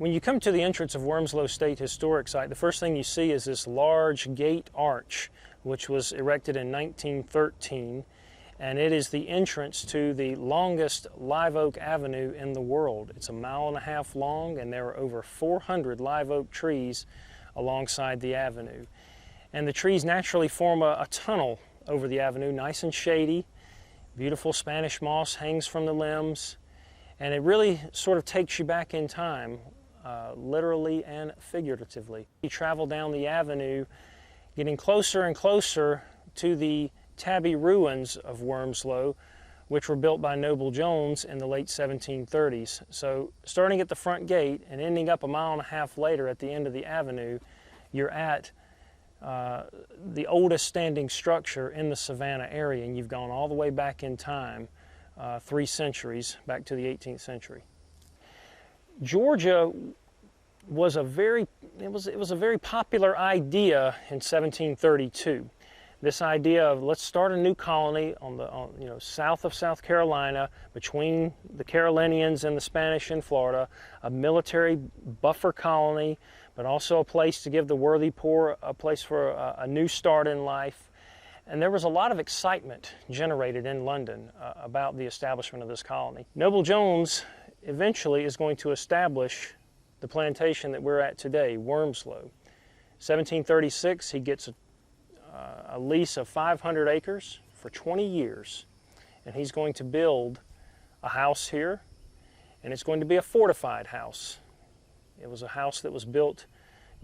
When you come to the entrance of Wormsloe State Historic Site, the first thing you see is this large gate arch, which was erected in 1913, and it is the entrance to the longest live oak avenue in the world. It's 1.5 miles long, and there are over 400 live oak trees alongside the avenue. And the trees naturally form a tunnel over the avenue, nice and shady. Beautiful Spanish moss hangs from the limbs, and it really sort of takes you back in time, literally and figuratively. You travel down the avenue, getting closer and closer to the Tabie ruins of Wormsloe, which were built by Noble Jones in the late 1730s. So starting at the front gate and ending up 1.5 miles later at the end of the avenue, you're at the oldest standing structure in the Savannah area, and you've gone all the way back in time, 3 centuries, back to the 18th century. Georgia was a very popular idea in 1732. This idea of let's start a new colony south of South Carolina, between the Carolinians and the Spanish in Florida, a military buffer colony, but also a place to give the worthy poor a place for a new start in life. And there was a lot of excitement generated in London about the establishment of this colony. Noble Jones eventually is going to establish the plantation that we're at today, Wormsloe. 1736, he gets a lease of 500 acres for 20 years, and he's going to build a house here, and it's going to be a fortified house. It was a house that was built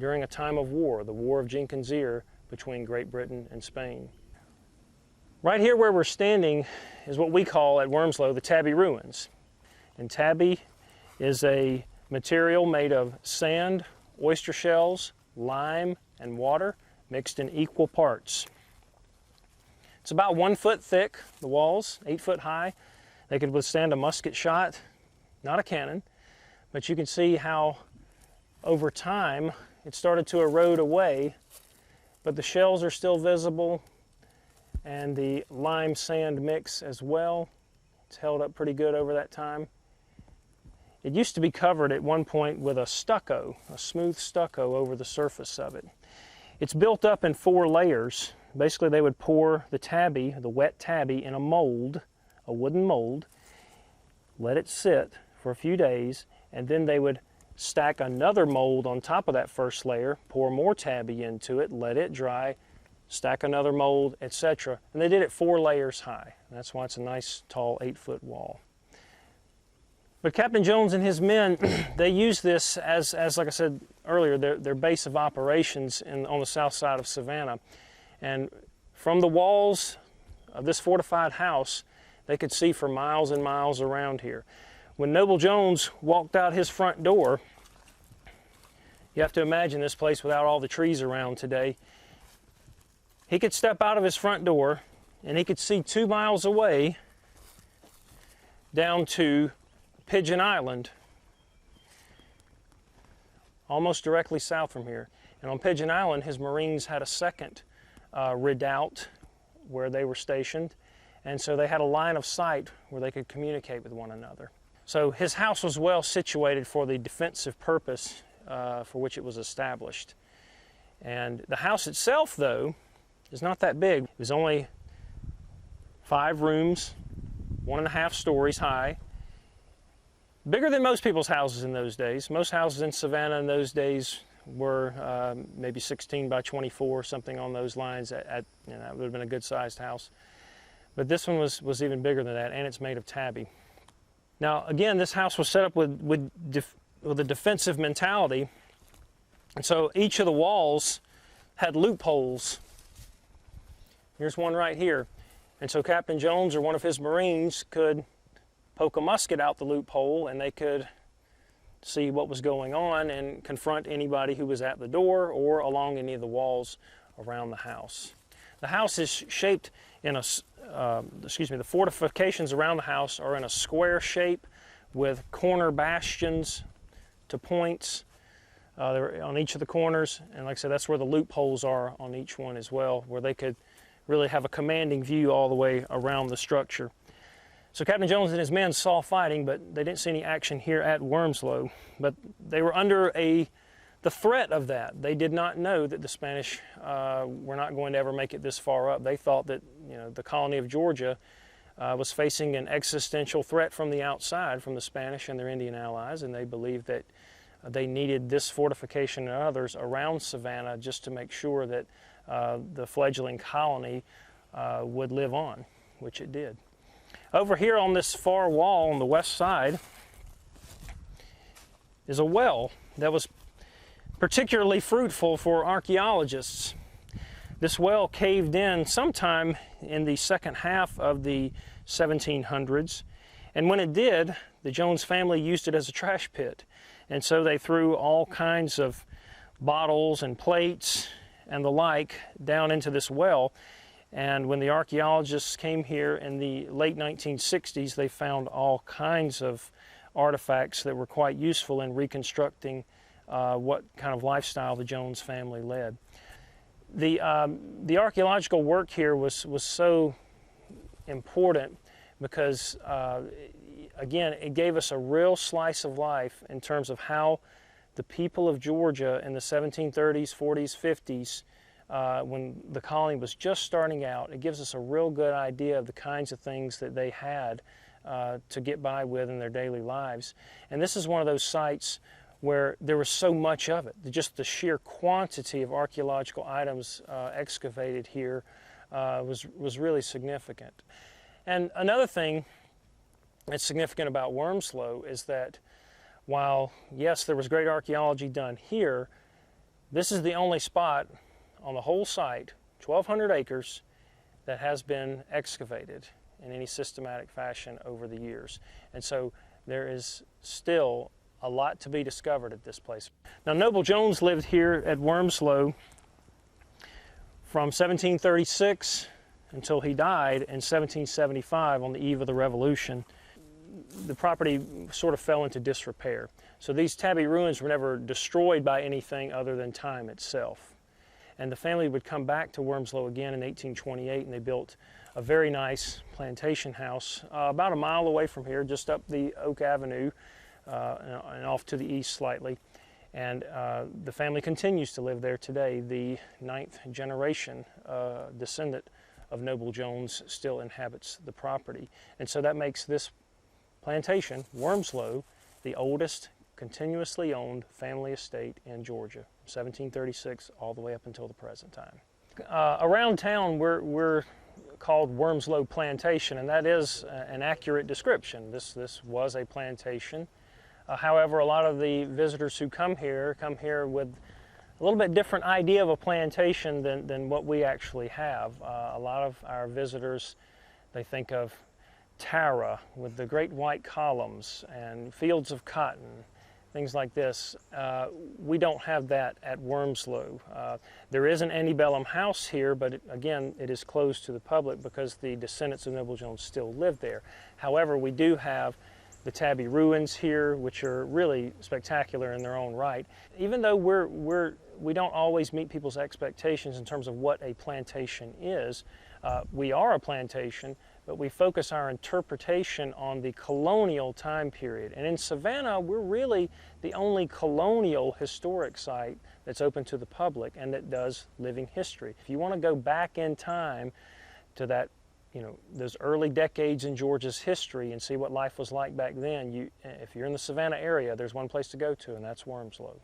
during a time of war, the War of Jenkins' Ear between Great Britain and Spain. Right here where we're standing is what we call at Wormsloe the Tabie ruins. And tabby is a material made of sand, oyster shells, lime, and water mixed in equal parts. It's about 1 foot thick, the walls, 8 foot high. They could withstand a musket shot, not a cannon, but you can see how over time it started to erode away, but the shells are still visible and the lime sand mix as well. It's held up pretty good over that time. It used to be covered at one point with a stucco, a smooth stucco over the surface of it. It's built up in 4 layers. Basically, they would pour the tabby, the wet tabby, in a mold, a wooden mold, let it sit for a few days, and then they would stack another mold on top of that first layer, pour more tabby into it, let it dry, stack another mold, etc. And they did it 4 layers high. That's why it's a nice, tall, 8-foot wall. But Captain Jones and his men, they used this as like I said earlier, their base of operations on the south side of Savannah. And from the walls of this fortified house, they could see for miles and miles around here. When Noble Jones walked out his front door, you have to imagine this place without all the trees around today, he could step out of his front door and he could see 2 miles away down to Pigeon Island, almost directly south from here. And on Pigeon Island, his Marines had a second redoubt where they were stationed, and so they had a line of sight where they could communicate with one another. So his house was well situated for the defensive purpose for which it was established. And the house itself, though, is not that big. It was only 5 rooms, 1.5 stories high. Bigger than most people's houses in those days. Most houses in Savannah in those days were maybe 16 by 24, something on those lines. That would have been a good-sized house. But this one was even bigger than that, and it's made of tabby. Now, again, this house was set up with a defensive mentality, and so each of the walls had loopholes. Here's one right here. And so Captain Jones or one of his Marines could poke a musket out the loophole, and they could see what was going on and confront anybody who was at the door or along any of the walls around the house. The house is shaped in the fortifications around the house are in a square shape with corner bastions to points on each of the corners. And like I said, that's where the loopholes are on each one as well, where they could really have a commanding view all the way around the structure. So Captain Jones and his men saw fighting, but they didn't see any action here at Wormsloe. But they were under the threat of that. They did not know that the Spanish were not going to ever make it this far up. They thought that, you know, the colony of Georgia was facing an existential threat from the outside, from the Spanish and their Indian allies, and they believed that they needed this fortification and others around Savannah just to make sure that the fledgling colony would live on, which it did. Over here on this far wall on the west side is a well that was particularly fruitful for archaeologists. This well caved in sometime in the second half of the 1700s, and when it did, the Jones family used it as a trash pit. And so they threw all kinds of bottles and plates and the like down into this well. And when the archaeologists came here in the late 1960s, they found all kinds of artifacts that were quite useful in reconstructing what kind of lifestyle the Jones family led. The archaeological work here was so important because, again, it gave us a real slice of life in terms of how the people of Georgia in the 1730s, 40s, 50s, when the colony was just starting out, it gives us a real good idea of the kinds of things that they had to get by with in their daily lives. And this is one of those sites where there was so much of it. Just the sheer quantity of archaeological items excavated here was really significant. And another thing that's significant about Wormsloe is that while, yes, there was great archaeology done here, this is the only spot on the whole site, 1,200 acres, that has been excavated in any systematic fashion over the years. And so there is still a lot to be discovered at this place. Now, Noble Jones lived here at Wormsloe from 1736 until he died in 1775 on the eve of the Revolution. The property sort of fell into disrepair. So these Tabie ruins were never destroyed by anything other than time itself. And the family would come back to Wormsloe again in 1828, and they built a very nice plantation house about a mile away from here, just up the Oak Avenue and off to the east slightly. And the family continues to live there today. The 9th generation descendant of Noble Jones still inhabits the property. And so that makes this plantation, Wormsloe, the oldest continuously owned family estate in Georgia, 1736 all the way up until the present time. Around town we're called Wormsloe Plantation, and that is an accurate description. This was a plantation. However, a lot of the visitors who come here with a little bit different idea of a plantation than what we actually have. A lot of our visitors, they think of Tara with the great white columns and fields of cotton, things like this. We don't have that at Wormsloe. There is an antebellum house here, but again, it is closed to the public because the descendants of Noble Jones still live there. However, we do have the Tabie ruins here, which are really spectacular in their own right. Even though we don't always meet people's expectations in terms of what a plantation is, we are a plantation, but we focus our interpretation on the colonial time period. And in Savannah, we're really the only colonial historic site that's open to the public and that does living history. If you want to go back in time to that, those early decades in Georgia's history and see what life was like back then, if you're in the Savannah area, there's one place to go to, and that's Wormsloe.